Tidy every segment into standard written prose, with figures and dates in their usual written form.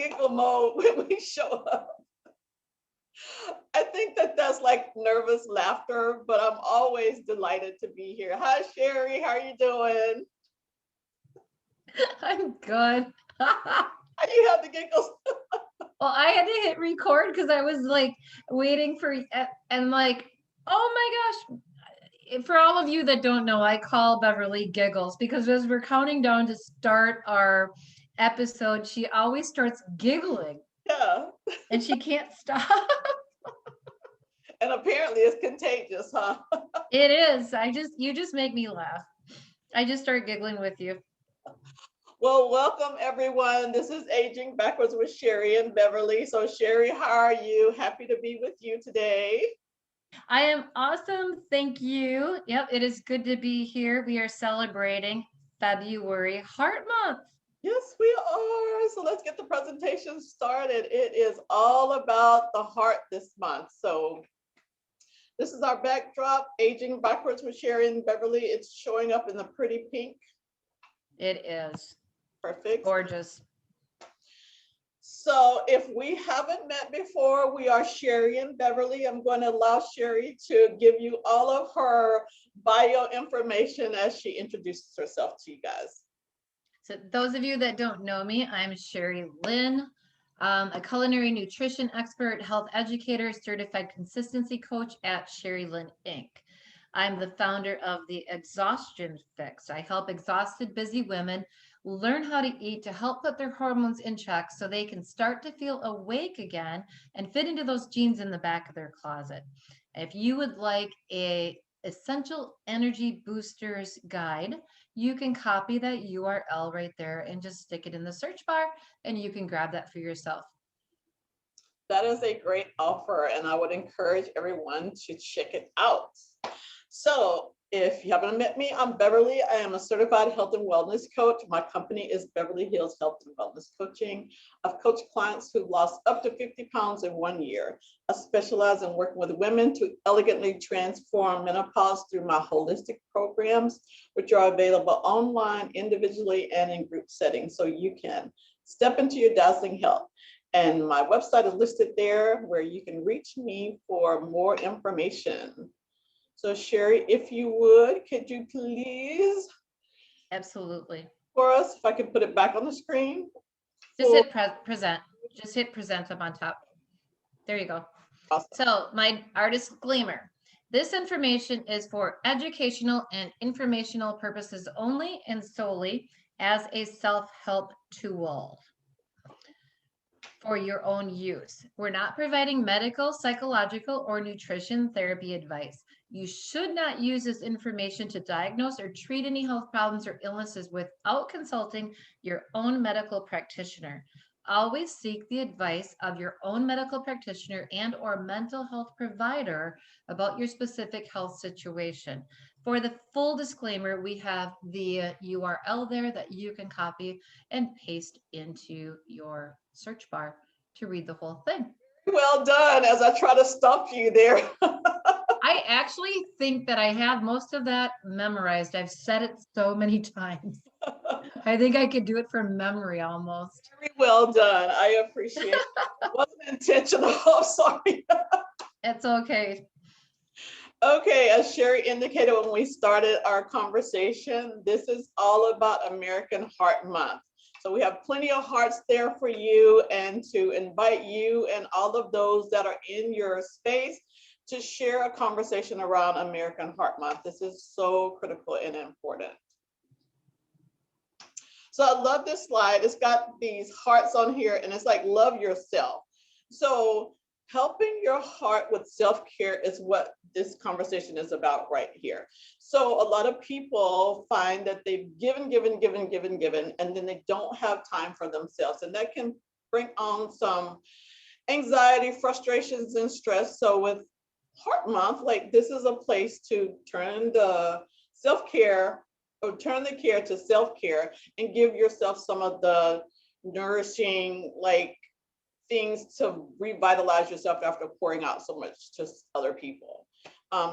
giggle mode when we show up. I think that that's like nervous laughter, but I'm always delighted to be here. Hi, Cherie. How are you doing? I'm good. How do you have the giggles? Well, I had to hit record because I was like waiting for, and like, oh my gosh. For all of you that don't know, I call Beverly Giggles because as we're counting down to start our episode, she always starts giggling Yeah. and she can't stop. And apparently it's contagious, huh? It is. You just make me laugh. I just start giggling with you. Well, welcome everyone. This is Aging Backwards with Cherie and Beverly. So Cherie, how are you? Happy to be with you today. I am awesome. Thank you. Yep, it is good to be here. We are celebrating February Heart Month. Yes, we are. So let's get the presentation started. It is all about the heart this month. So this is our backdrop, Aging Backwards with Cherie and Beverly. It's showing up in the pretty pink. It is. Perfect. Gorgeous. So if we haven't met before, we are Cherie and Beverly. I'm going to allow Cherie to give you all of her bio information as she introduces herself to you guys. So those of you that don't know me, I'm Cherie Lynn, a culinary nutrition expert, health educator, certified consistency coach at Cherie Lynn Inc. I'm the founder of the Exhaustion Fix. I help exhausted, busy women learn how to eat to help put their hormones in check so they can start to feel awake again and fit into those jeans in the back of their closet. If you would like a essential energy boosters guide, you can copy that URL right there and just stick it in the search bar and you can grab that for yourself. That is a great offer and I would encourage everyone to check it out. So if you haven't met me, I'm Beverly. I am a certified health and wellness coach. My company is Beverly Hills Health and Wellness Coaching. I've coached clients who've lost up to 50 pounds in 1 year. I specialize in working with women to elegantly transform menopause through my holistic programs, which are available online, individually, and in group settings, so you can step into your dazzling health. And my website is listed there where you can reach me for more information. So Cherie, if you would, could you please? Absolutely. For us, if I could put it back on the screen. Just hit present. Just hit present up on top. There you go. Awesome. So our disclaimer. This information is for educational and informational purposes only and solely as a self-help tool for your own use. We're not providing medical, psychological, or nutrition therapy advice. You should not use this information to diagnose or treat any health problems or illnesses without consulting your own medical practitioner. Always seek the advice of your own medical practitioner and or mental health provider about your specific health situation. For the full disclaimer, we have the URL there that you can copy and paste into your search bar to read the whole thing. Well done, as I try to stop you there. I actually think that I have most of that memorized. I've said it so many times. I think I could do it from memory almost. Very well done. I appreciate it. It wasn't intentional. I'm sorry. It's okay. Okay, as Cherie indicated when we started our conversation, this is all about American Heart Month. So we have plenty of hearts there for you and to invite you and all of those that are in your space to share a conversation around American Heart Month. This is so critical and important. So I love this slide. It's got these hearts on here and it's like, love yourself. So helping your heart with self-care is what this conversation is about right here. So a lot of people find that they've given, and then they don't have time for themselves. And that can bring on some anxiety, frustrations, and stress. So with Heart Month, like this is a place to turn the self-care or turn the care to self-care and give yourself some of the nourishing like things to revitalize yourself after pouring out so much to other people.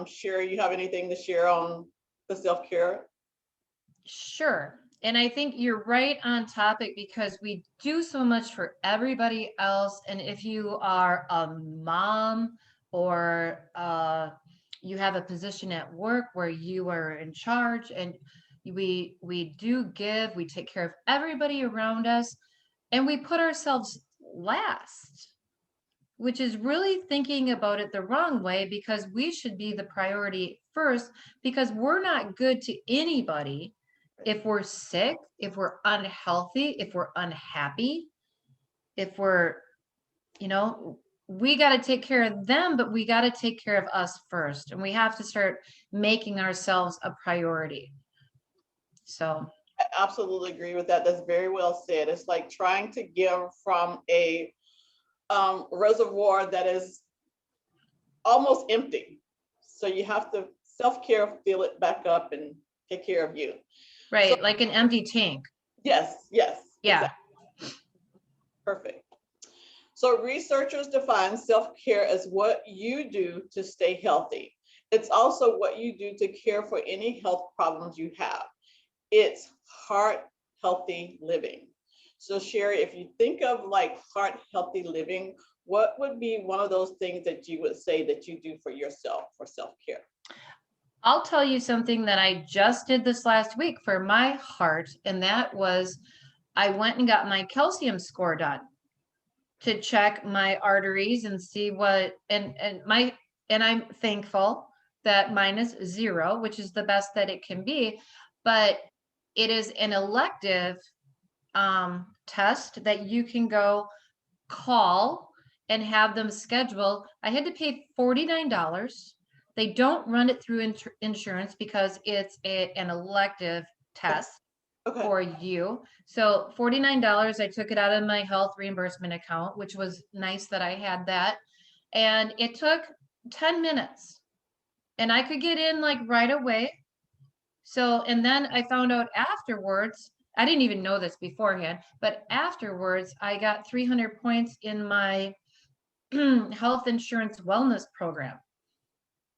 Cherie, you have anything to share on the self-care? Sure. And I think you're right on topic because we do so much for everybody else. And if you are a mom or you have a position at work where you are in charge and we do give, we take care of everybody around us, and we put ourselves last, which is really thinking about it the wrong way, because we should be the priority first, because we're not good to anybody if we're sick, if we're unhealthy, if we're unhappy, if we're, you know, we got to take care of them, but we got to take care of us first. And we have to start making ourselves a priority. So I absolutely agree with that. That's very well said. It's like trying to give from a reservoir that is almost empty. So you have to self-care, fill it back up and take care of you. right, So, like an empty tank. yes, yes. Yeah. Exactly. Perfect. So researchers define self-care as what you do to stay healthy. It's also what you do to care for any health problems you have. It's heart healthy living. So Cherie, if you think of like heart healthy living, what would be one of those things that you would say that you do for yourself for self-care? I'll tell you something that I just did this last week for my heart, and that was I went and got my calcium score done to check my arteries and see what and I'm thankful that mine is 0, which is the best that it can be, but it is an elective test that you can go call and have them schedule. I had to pay $49. They don't run it through insurance because it's an elective test Okay. for you. So $49, I took it out of my health reimbursement account, which was nice that I had that. And it took 10 minutes and I could get in like right away. So, and then I found out afterwards, I didn't even know this beforehand, but afterwards I got 300 points in my health insurance wellness program.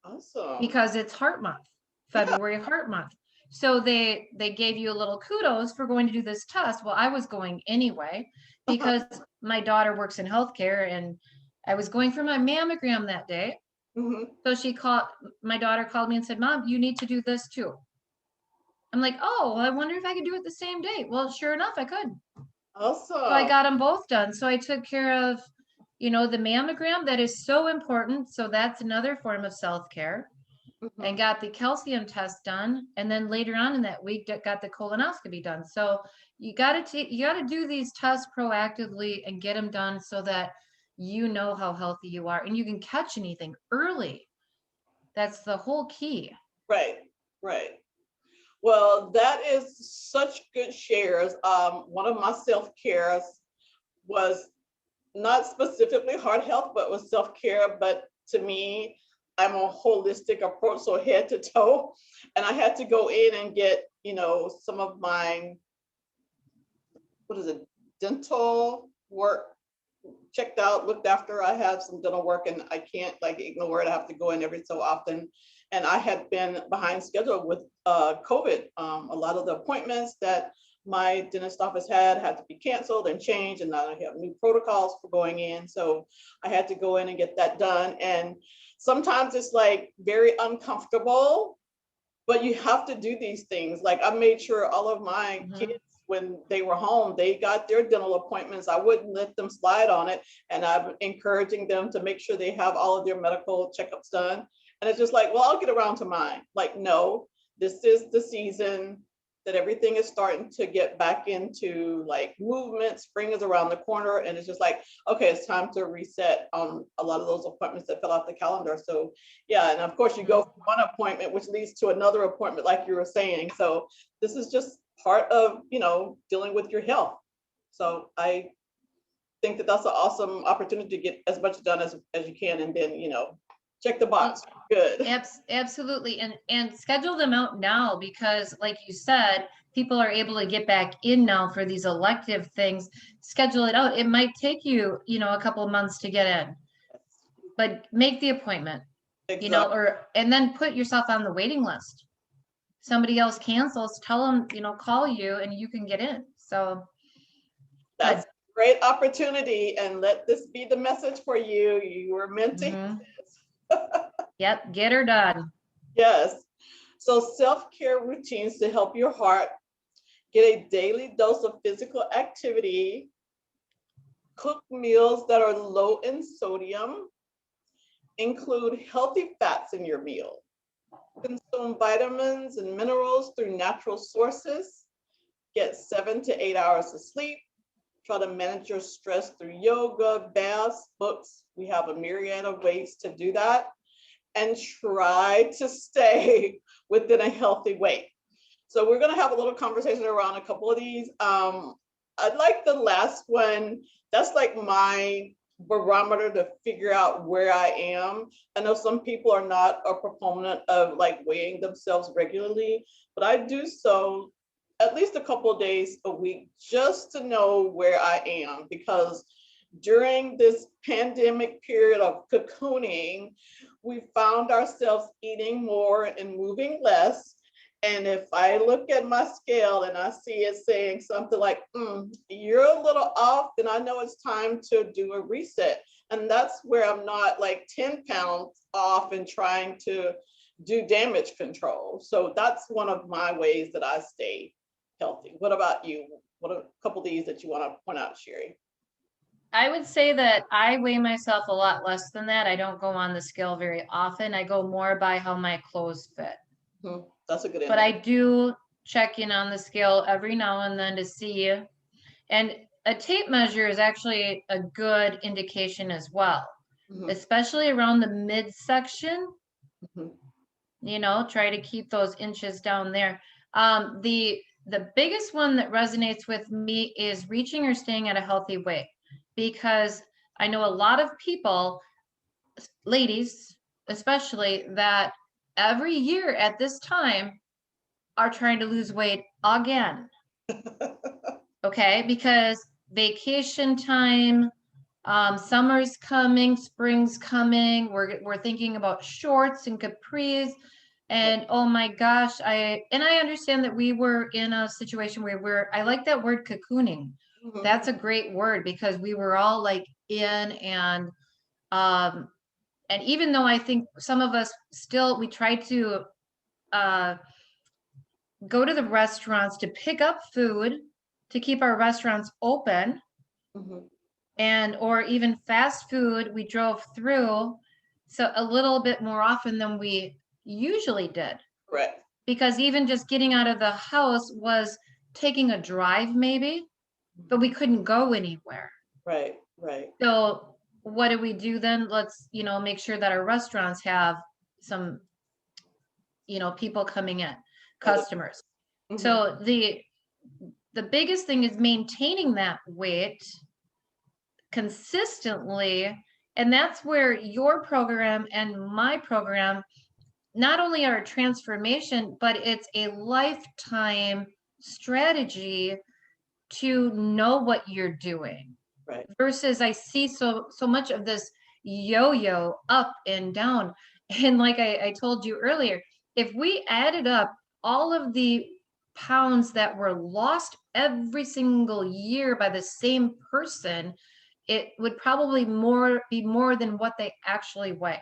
Awesome. Because it's Heart Month, February Heart Month. So they gave you a little kudos for going to do this test. Well, I was going anyway because my daughter works in healthcare and I was going for my mammogram that day. Mm-hmm. So my daughter called me and said, Mom, you need to do this too. I'm like, oh, I wonder if I could do it the same day. Well, sure enough, I could. Awesome. So I got them both done. So I took care of, the mammogram that is so important. So that's another form of self-care. Mm-hmm. And got the calcium test done, and then later on in that week got the colonoscopy done. So you got to do these tests proactively and get them done so that you know how healthy you are and you can catch anything early. That's the whole key. Right, right. Well, that is such good shares. One of my self-cares was not specifically heart health, but was self-care. But to me, I'm a holistic approach, so head to toe. And I had to go in and get, some of my, dental work checked out, looked after. I have some dental work and I can't like ignore it. I have to go in every so often. And I had been behind schedule with COVID. A lot of the appointments that my dentist office had to be canceled and changed, and now I have new protocols for going in. So I had to go in and get that done. And sometimes it's like very uncomfortable, but you have to do these things. Like I made sure all of my kids, when they were home, they got their dental appointments. I wouldn't let them slide on it. And I'm encouraging them to make sure they have all of their medical checkups done. And it's just like, well, I'll get around to mine. Like, no, this is the season that everything is starting to get back into like movement. Spring is around the corner. And it's just like, okay, it's time to reset on a lot of those appointments that fell off the calendar. So yeah, and of course you go from one appointment, which leads to another appointment, like you were saying. So this is just part of, dealing with your health. So I think that that's an awesome opportunity to get as much done as you can, and then, check the box. Good. Absolutely. And schedule them out now, because like you said, people are able to get back in now for these elective things. Schedule it out. It might take you, a couple of months to get in, but make the appointment, Exactly. and then put yourself on the waiting list. somebody else cancels, tell them, call you and you can get in. So that's a great opportunity, and let this be the message for you. You were meant to hear this. Yep, get her done. Yes. So self-care routines to help your heart get a daily dose of physical activity, cook meals that are low in sodium, include healthy fats in your meal, consume vitamins and minerals through natural sources, get 7 to 8 hours of sleep, try to manage your stress through yoga, baths, books. We have a myriad of ways to do that, and try to stay within a healthy weight. So we're going to have a little conversation around a couple of these. I'd like the last one. That's like my barometer to figure out where I am. I know some people are not a proponent of like weighing themselves regularly, but I do so at least a couple of days a week just to know where I am, because during this pandemic period of cocooning, we found ourselves eating more and moving less. And if I look at my scale and I see it saying something like, you're a little off, then I know it's time to do a reset. And that's where I'm not like 10 pounds off and trying to do damage control. So that's one of my ways that I stay healthy. What about you? What are a couple of these that you want to point out, Cherie? I would say that I weigh myself a lot less than that. I don't go on the scale very often. I go more by how my clothes fit. That's a good But I do check in on the scale every now and then to see. And a tape measure is actually a good indication as well, especially around the midsection. Try to keep those inches down there. The biggest one that resonates with me is reaching or staying at a healthy weight, because I know a lot of people, ladies especially, that every year at this time are trying to lose weight again. Okay, because vacation time, summer's coming, spring's coming. We're thinking about shorts and capris, and oh my gosh, I understand that we were in a situation where I like that word cocooning. That's a great word, because we were all like in, and even though I think some of us still, we try to go to the restaurants to pick up food to keep our restaurants open, and or even fast food we drove through, so a little bit more often than we usually did. Right. Because even just getting out of the house was taking a drive maybe, but we couldn't go anywhere. Right. So what do we do then? Let's, make sure that our restaurants have some, people coming in, customers. So the biggest thing is maintaining that weight consistently. And that's where your program and my program not only are a transformation, but it's a lifetime strategy to know what you're doing. Right. Versus I see so much of this yo-yo up and down. And like I told you earlier, if we added up all of the pounds that were lost every single year by the same person, it would probably be more than what they actually weigh.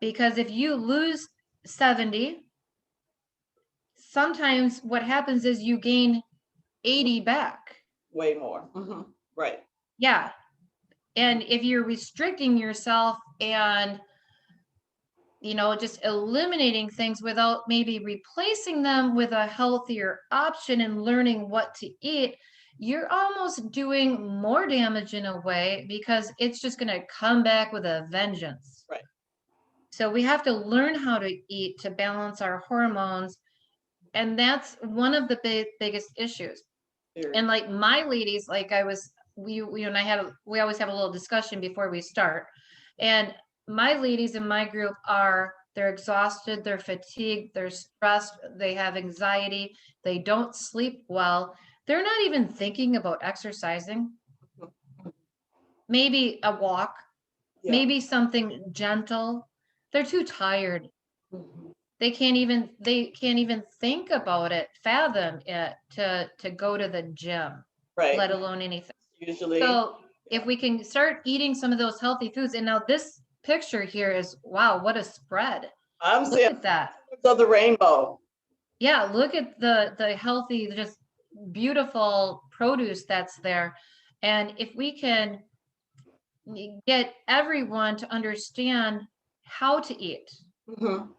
Because if you lose 70, sometimes what happens is you gain 80 back. Way more. Right. Yeah. And if you're restricting yourself and, just eliminating things without maybe replacing them with a healthier option and learning what to eat, you're almost doing more damage in a way, because it's just going to come back with a vengeance. Right. So we have to learn how to eat to balance our hormones. And that's one of the biggest issues. And like my ladies, like we always have a little discussion before we start. And my ladies in my group they're exhausted, they're fatigued, they're stressed, they have anxiety, they don't sleep well. They're not even thinking about exercising. Maybe a walk, maybe something gentle. They're too tired. they can't even think about it, fathom it to go to the gym, Right. let alone anything. Usually. So if we can start eating some of those healthy foods, and now this picture here is, wow, what a spread. I'm Look seeing at that. of the rainbow. Yeah, look at the healthy, just beautiful produce that's there. And if we can get everyone to understand how to eat,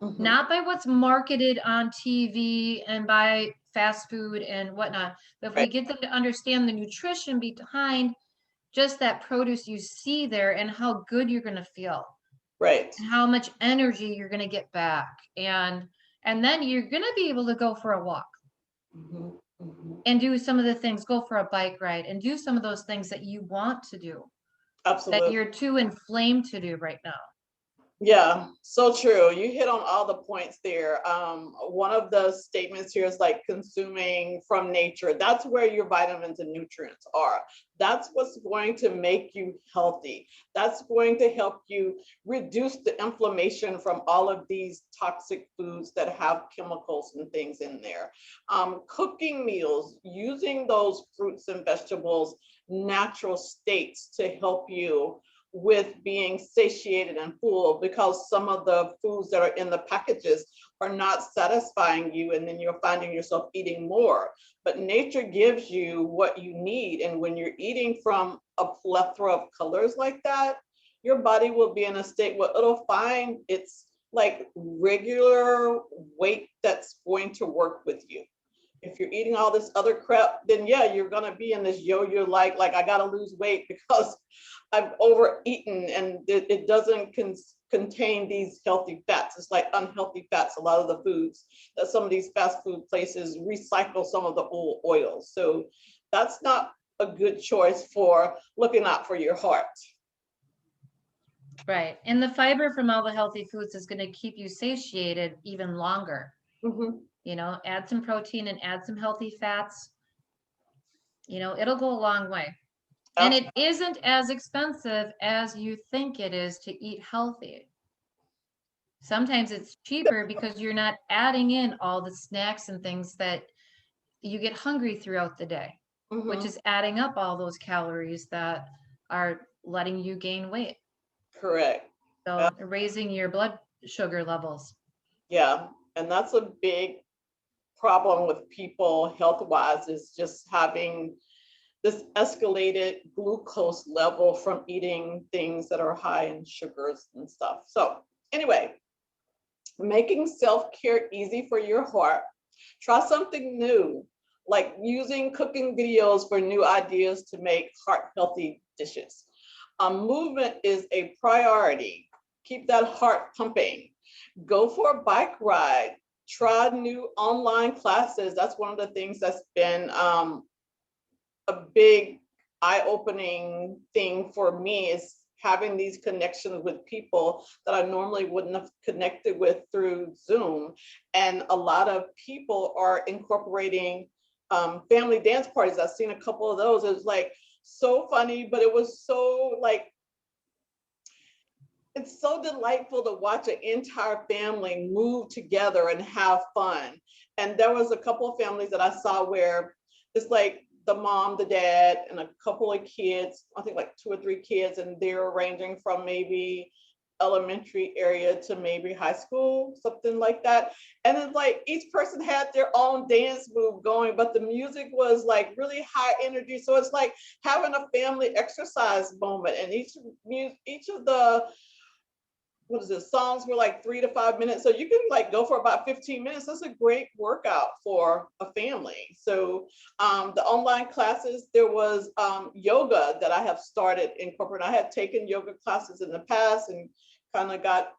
not by what's marketed on TV and by fast food and whatnot, but if we get them to understand the nutrition behind just that produce you see there and how good you're going to feel. Right. And how much energy you're going to get back. And then you're going to be able to go for a walk. And do some of the things, go for a bike ride and do some of those things that you want to do. Absolutely. That you're too inflamed to do right now. Yeah, so true. You hit on all the points there. One of the statements here is like consuming from nature. That's where your vitamins and nutrients are. That's what's going to make you healthy. That's going to help you reduce the inflammation from all of these toxic foods that have chemicals and things in there. Cooking meals, using those fruits and vegetables, natural states to help you with being satiated and full, because some of the foods that are in the packages are not satisfying you, and then you're finding yourself eating more. But nature gives you what you need, and when you're eating from a plethora of colors like that, your body will be in a state where it'll find it's like regular weight that's going to work with you. If you're eating all this other crap, then yeah, you're gonna be in this yo-yo like I gotta lose weight because I've overeaten, and it doesn't contain these healthy fats. It's like unhealthy fats. A lot of the foods that some of these fast food places recycle some of the old oils. So that's not a good choice for looking out for your heart. Right. And the fiber from all the healthy foods is going to keep you satiated even longer. You know, add some protein and add some healthy fats. You know, it'll go a long way. And it isn't as expensive as you think it is to eat healthy. Sometimes it's cheaper because you're not adding in all the snacks and things that you get hungry throughout the day, which is adding up all those calories that are letting you gain weight. Correct. So raising your blood sugar levels. Yeah, and that's a big problem with people health-wise, is just having this escalated glucose level from eating things that are high in sugars and stuff. So anyway, making self-care easy for your heart. Try something new, like using cooking videos for new ideas to make heart healthy dishes. Movement is a priority. Keep that heart pumping. Go for a bike ride. Try new online classes. That's one of the things that's been a big eye-opening thing for me, is having these connections with people that I normally wouldn't have connected with through Zoom. And a lot of people are incorporating family dance parties. I've seen a couple of those. It was like so funny, but it was so like, it's so delightful to watch an entire family move together and have fun. And there was a couple of families that I saw where it's like the mom, the dad, and a couple of kids, I think like 2 or 3 kids, and they're ranging from maybe elementary area to maybe high school, something like that. And it's like each person had their own dance move going, but the music was like really high energy. So it's like having a family exercise moment, and each of the songs were like 3 to 5 minutes. So you can like go for about 15 minutes. That's a great workout for a family. So the online classes, there was yoga that I have started incorporating. I had taken yoga classes in the past and kind of got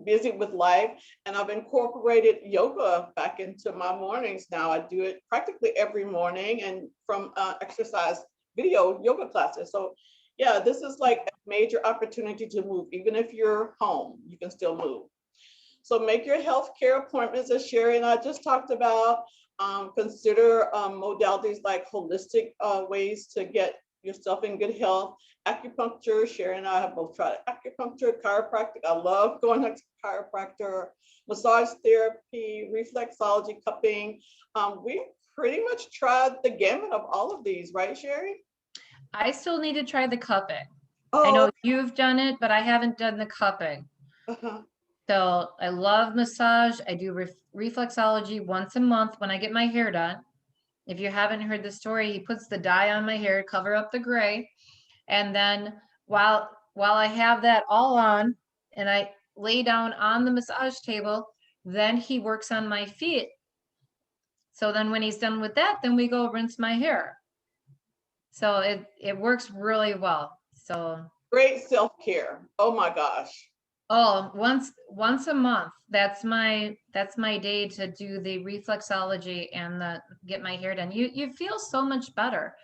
busy with life, and I've incorporated yoga back into my mornings now. I do it practically every morning, and from exercise video yoga classes. So yeah, this is like a major opportunity to move. Even if you're home, you can still move. So make your healthcare appointments, as Cherie and I just talked about. Consider modalities like holistic ways to get yourself in good health. Acupuncture, Cherie and I have both tried acupuncture, chiropractic. I love going to chiropractor, massage therapy, reflexology, cupping. We pretty much tried the gamut of all of these, right, Cherie? I still need to try the cupping. I Oh, know you've done it, but I haven't done the cupping. uh-huh. So I love massage. I do reflexology once a month when I get my hair done. If you haven't heard the story, he puts the dye on my hair, cover up the gray. And then while I have that all on and I lay down on the massage table, then he works on my feet. So then when he's done with that, then we go rinse my hair. So it works really well. So Great self-care. Oh my gosh. oh, once a month. That's my day to do the reflexology and the get my hair done. You feel so much better.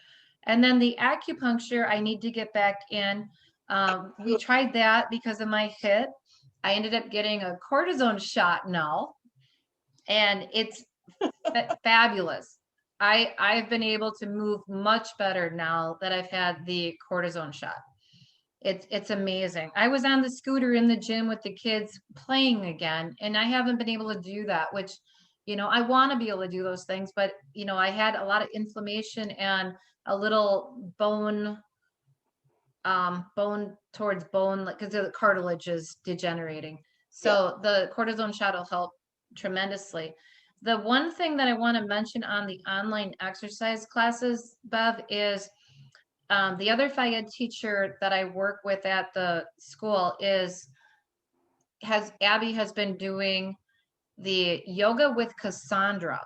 And then the acupuncture, I need to get back in. We tried that because of my hip. I ended up getting a cortisone shot now, and it's fabulous. I've been able to move much better now that I've had the cortisone shot. It's amazing. I was on the scooter in the gym with the kids playing again, and I haven't been able to do that, which, I want to be able to do those things, but I had a lot of inflammation and a little bone towards bone, like because the cartilage is degenerating. So the cortisone shot will help tremendously. The one thing that I want to mention on the online exercise classes, Bev, is the other Phi Ed teacher that I work with at the school Abby has been doing the yoga with Cassandra.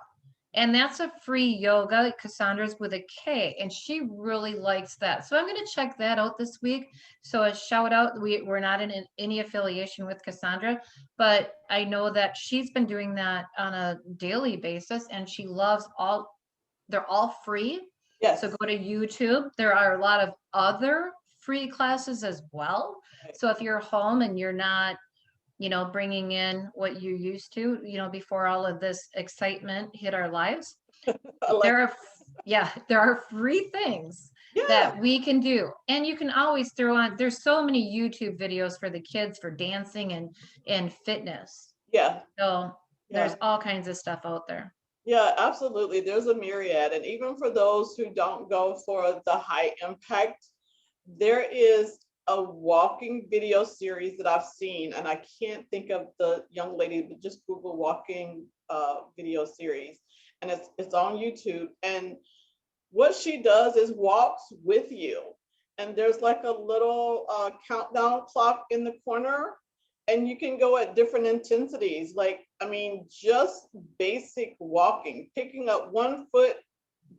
And that's a free yoga. Cassandra's with a K, and she really likes that. So I'm going to check that out this week. So a shout out. We're not in any affiliation with Cassandra, but I know that she's been doing that on a daily basis, and she loves they're all free. Yes. So go to YouTube. There are a lot of other free classes as well. So if you're home and you're not, bringing in what you used to, before all of this excitement hit our lives, there are free things that we can do. And you can always throw on, there's so many YouTube videos for the kids for dancing and fitness. Yeah. So there's all kinds of stuff out there. Yeah, absolutely. There's a myriad. And even for those who don't go for the high impact, there is a walking video series that I've seen, and I can't think of the young lady, but just Google walking video series. And it's on YouTube. And what she does is walks with you. And there's like a little countdown clock in the corner, and you can go at different intensities. Like, I mean, just basic walking, picking up one foot,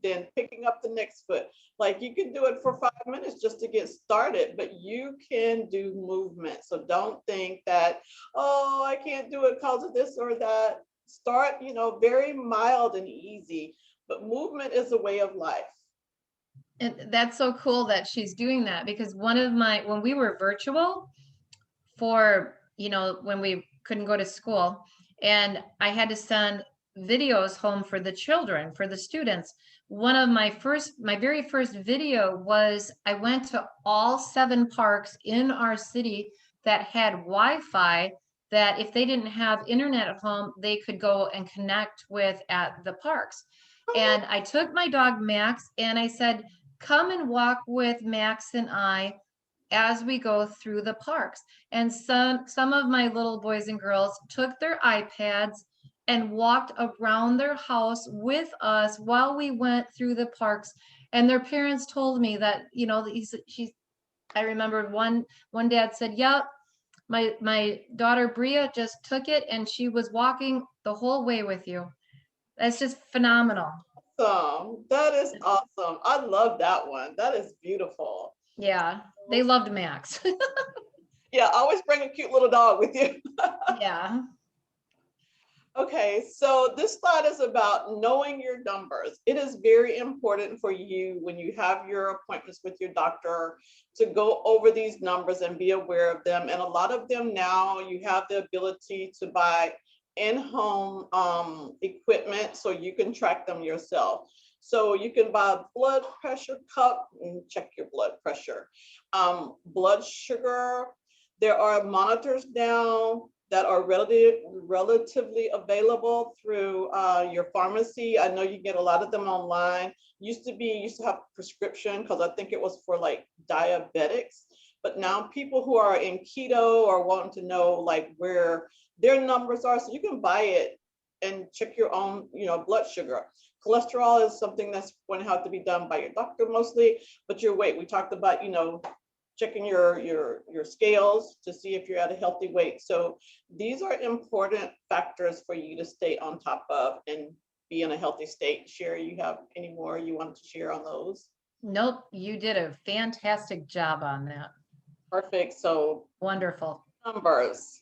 then picking up the next foot. Like, you can do it for 5 minutes just to get started, but you can do movement. So don't think that, oh, I can't do it because of this or that. Start, very mild and easy, but movement is a way of life. And that's so cool that she's doing that, because when we were virtual for, when we couldn't go to school, and I had to send videos home for the children, for the students. One of my very first video was I went to all 7 parks in our city that had Wi-Fi, that if they didn't have internet at home, they could go and connect with at the parks. And I took my dog Max and I said, come and walk with Max and I as we go through the parks. And some of my little boys and girls took their iPads and walked around their house with us while we went through the parks. And their parents told me that, I remembered one dad said, yep, my daughter Bria just took it and she was walking the whole way with you. That's just phenomenal. Awesome. That is awesome. I love that one. That is beautiful. Yeah, they loved Max. Yeah, always bring a cute little dog with you. Yeah. Okay, so this slide is about knowing your numbers. It is very important for you when you have your appointments with your doctor to go over these numbers and be aware of them. And a lot of them now, you have the ability to buy in-home equipment so you can track them yourself. So you can buy a blood pressure cup and check your blood pressure. Blood sugar, there are monitors now that are relatively available through your pharmacy. I know you get a lot of them online. Used to have prescription because I think it was for like diabetics. But now people who are in keto are wanting to know like where their numbers are, so you can buy it and check your own, blood sugar. Cholesterol is something that's going to have to be done by your doctor mostly, but your weight, we talked about, checking your scales to see if you're at a healthy weight. So these are important factors for you to stay on top of and be in a healthy state. Cherie, you have any more you want to share on those? Nope, you did a fantastic job on that. Perfect. So wonderful. Numbers.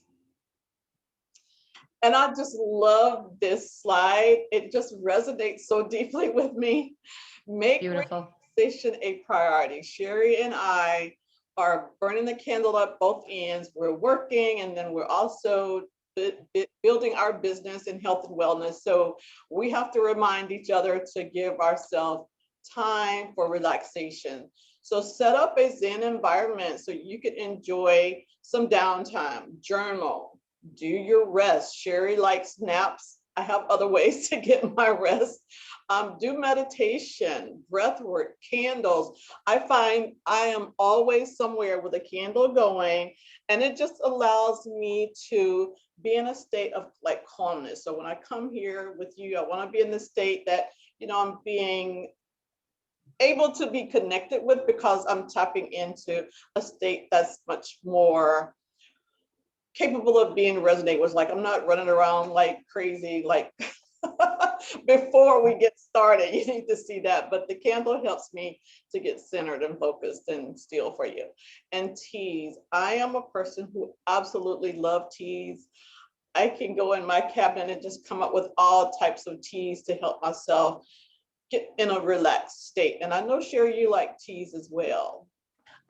And I just love this slide. It just resonates so deeply with me. Make Beautiful. relaxation a priority. Cherie and I are burning the candle at both ends. We're working, and then we're also building our business in health and wellness. So we have to remind each other to give ourselves time for relaxation. So set up a Zen environment so you can enjoy some downtime, journal, do your rest. Cherie likes naps. I have other ways to get my rest. Do meditation, breath work, candles. I find I am always somewhere with a candle going, and it just allows me to be in a state of like calmness. So when I come here with you, I want to be in the state that, I'm being able to be connected with, because I'm tapping into a state that's much more capable of being resonate with. Like, I'm not running around like crazy, like before we get started. You need to see that. But the candle helps me to get centered and focused and still for you. And teas. I am a person who absolutely love teas. I can go in my cabinet and just come up with all types of teas to help myself get in a relaxed state. And I know, Cherie, you like teas as well.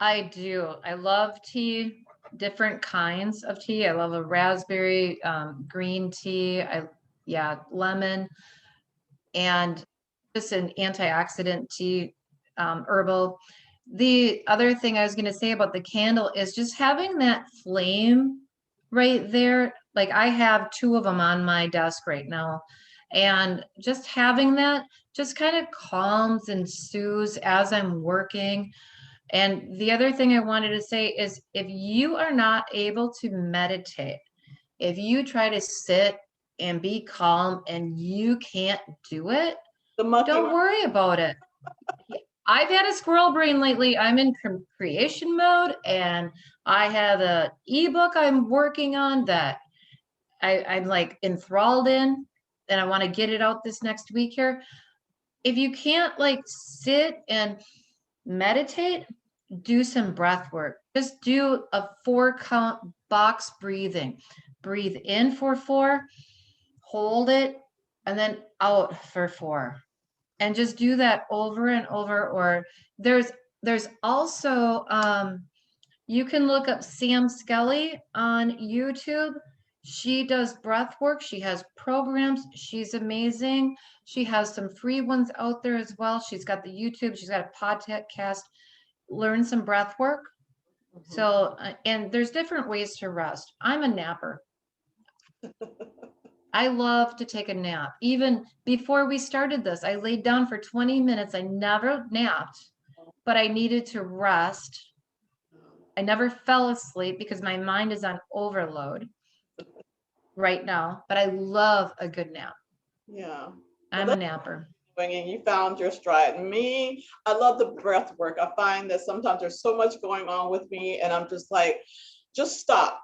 I do. I love tea, different kinds of tea. I love a raspberry, green tea. Lemon, and just an antioxidant tea, herbal. The other thing I was going to say about the candle is just having that flame right there. Like, I have two of them on my desk right now. And just having that just kind of calms and soothes as I'm working. And the other thing I wanted to say is, if you are not able to meditate, if you try to sit and be calm and you can't do it, don't worry about it. I've had a squirrel brain lately. I'm in creation mode, and I have an ebook I'm working on that I'm like enthralled in, and I want to get it out this next week here. If you can't like sit and meditate, do some breath work. Just do a 4-count box breathing. Breathe in for 4, hold it, and then out for 4. And just do that over and over. Or there's also, you can look up Sam Skelly on YouTube. She does breath work. She has programs. She's amazing. She has some free ones out there as well. She's got the YouTube. She's got a podcast. Learn some breath work. So, and there's different ways to rest. I'm a napper. I love to take a nap. Even before we started this, I laid down for 20 minutes. I never napped, but I needed to rest. I never fell asleep because my mind is on overload right now, but I love a good nap. Yeah. I'm a napper. And you found your stride. Me, I love the breath work. I find that sometimes there's so much going on with me, and I'm just like, just stop.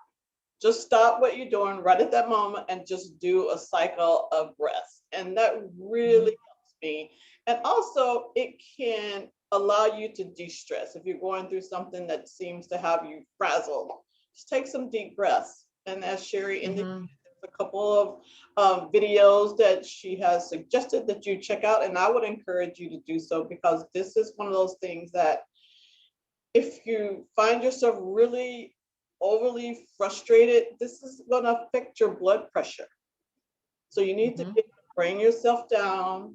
Just stop what you're doing right at that moment and just do a cycle of breath. And that really helps me. And also, it can allow you to de-stress. If you're going through something that seems to have you frazzled, just take some deep breaths. And as Cherie indicated, a couple of videos that she has suggested that you check out, and I would encourage you to do so, because this is one of those things that if you find yourself really overly frustrated, this is going to affect your blood pressure. So you need to bring yourself down,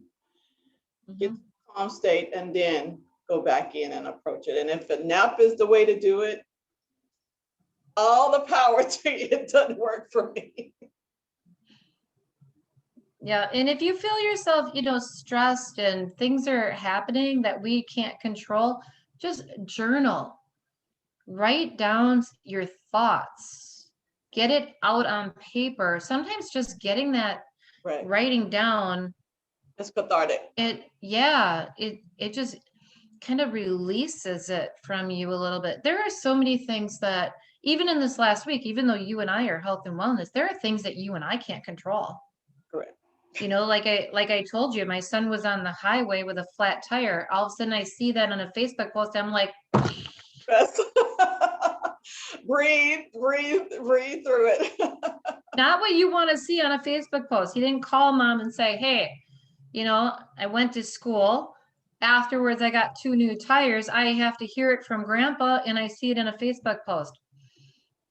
get to a calm state, and then go back in and approach it. And if a nap is the way to do it, all the power to you. It doesn't work for me. Yeah, and if you feel yourself, stressed and things are happening that we can't control, just journal. Write down your thoughts. Get it out on paper. Sometimes just getting that Right. writing down, It's cathartic. It just kind of releases it from you a little bit. There are so many things that even in this last week, even though you and I are health and wellness, there are things that you and I can't control. Correct. Like I told you, my son was on the highway with a flat tire. All of a sudden I see that on a Facebook post. I'm like, Yes. breathe through it. not what you want to see on a Facebook post. He didn't call mom and say, hey, I went to school. Afterwards, I got 2 new tires. I have to hear it from grandpa and I see it in a Facebook post.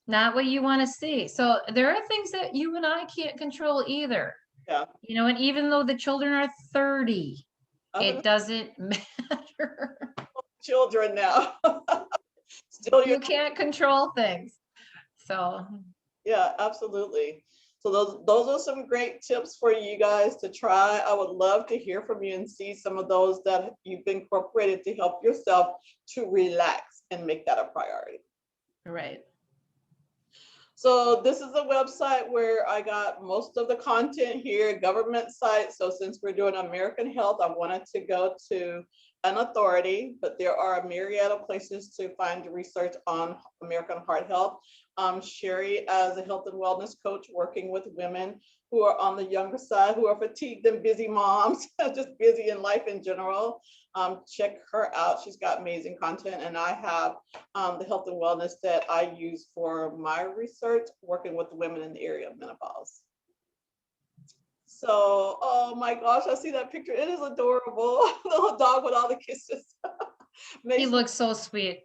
Not what you want to see. So there are things that you and I can't control either. Yeah. And even though the children are 30, it doesn't matter. Children now. Still, you can't control things. So yeah, absolutely. So those are some great tips for you guys to try. I would love to hear from you and see some of those that you've incorporated to help yourself to relax and make that a priority. Right. So this is a website where I got most of the content here, government site. So since we're doing American Health, I wanted to go to an authority, but there are a myriad of places to find research on American Heart Health. Cherie, as a health and wellness coach, working with women who are on the younger side, who are fatigued and busy moms, just busy in life in general. Check her out. She's got amazing content. And I have the health and wellness that I use for my research, working with women in the area of menopause. So, oh my gosh, I see that picture. It is adorable. Little dog with all the kisses. He looks so sweet.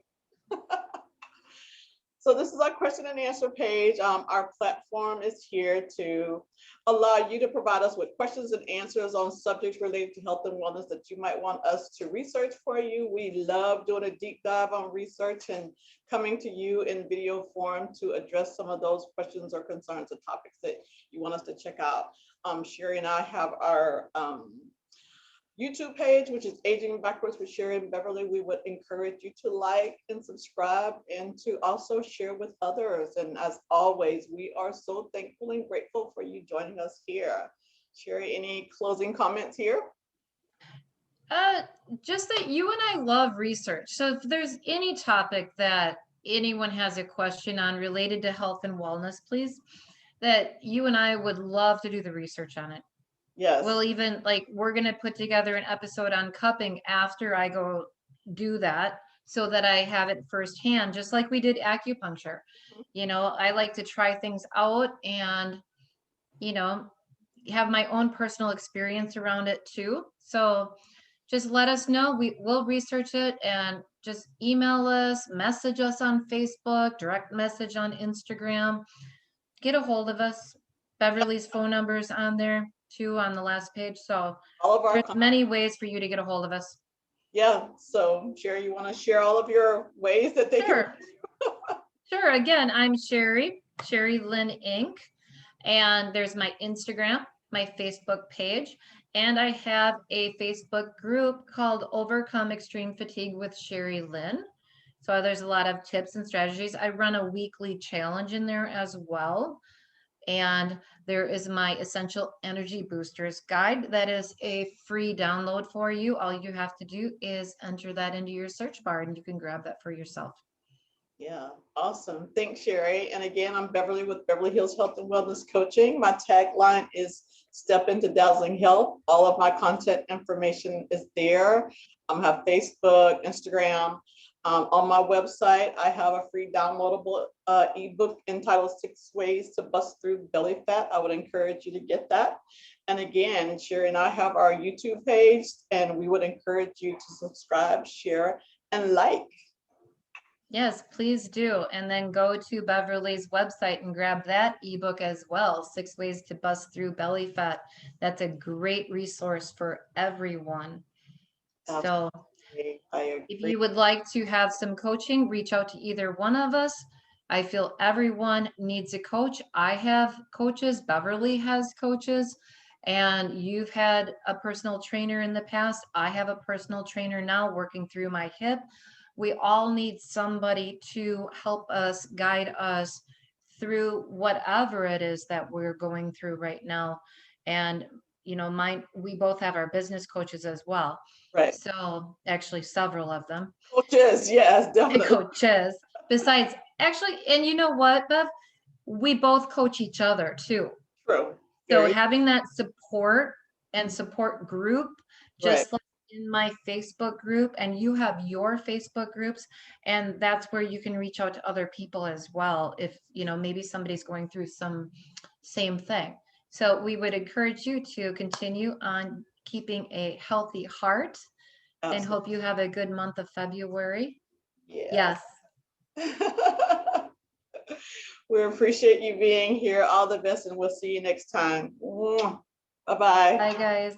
So this is our question and answer page. Our platform is here to allow you to provide us with questions and answers on subjects related to health and wellness that you might want us to research for you. We love doing a deep dive on research and coming to you in video form to address some of those questions or concerns or topics that you want us to check out. Cherie and I have our YouTube page, which is Aging Backwards with Cherie Beverly. We would encourage you to like and subscribe and to also share with others. And as always, we are so thankful and grateful for you joining us here. Cherie, any closing comments here? Just that you and I love research. So if there's any topic that anyone has a question on related to health and wellness, please, that you and I would love to do the research on it. Yes. Well, even we're going to put together an episode on cupping after I go do that so that I have it firsthand, just like we did acupuncture. I like to try things out and, have my own personal experience around it too. So just let us know. We'll research it and just email us, message us on Facebook, direct message on Instagram, get a hold of us. Beverly's phone number is on there too on the last page. So there's many ways for you to get a hold of us. Yeah. So Cherie, you want to share all of your ways that they can? Sure. Again, I'm Cherie Lynn Inc. And there's my Instagram, my Facebook page, and I have a Facebook group called Overcome Extreme Fatigue with Cherie Lynn. So there's a lot of tips and strategies. I run a weekly challenge in there as well. And there is my Essential Energy Boosters guide. That is a free download for you. All you have to do is enter that into your search bar and you can grab that for yourself. Yeah, awesome. Thanks, Cherie. And again, I'm Beverly with Beverly Hills Health and Wellness Coaching. My tagline is Step into Dazzling Health. All of my content information is there. I have Facebook, Instagram. On my website, I have a free downloadable ebook entitled 6 Ways to Bust Through Belly Fat. I would encourage you to get that. And again, Cherie and I have our YouTube page, and we would encourage you to subscribe, share, and like. Yes, please do. And then go to Beverly's website and grab that ebook as well, 6 Ways to Bust Through Belly Fat. That's a great resource for everyone. So I if agree. you would like to have some coaching, reach out to either one of us. I feel everyone needs a coach. I have coaches, Beverly has coaches, and you've had a personal trainer in the past. I have a personal trainer now working through my hip. We all need somebody to help us, guide us through whatever it is that we're going through right now. And, you know, we both have our business coaches as well. Right. So actually several of them. Coaches, yes, definitely. Coaches. Besides, actually, and you know what, Bev? We both coach each other too. True. So Very having that support and support group, right. just like in my Facebook group, and you have your Facebook groups, and that's where you can reach out to other people as well. If, you know, maybe somebody's going through some same thing. So we would encourage you to continue on keeping a healthy heart and Absolutely. hope you have a good month of February. Yes. Yes. We appreciate you being here. All the best, and we'll see you next time. Bye-bye. Bye, guys.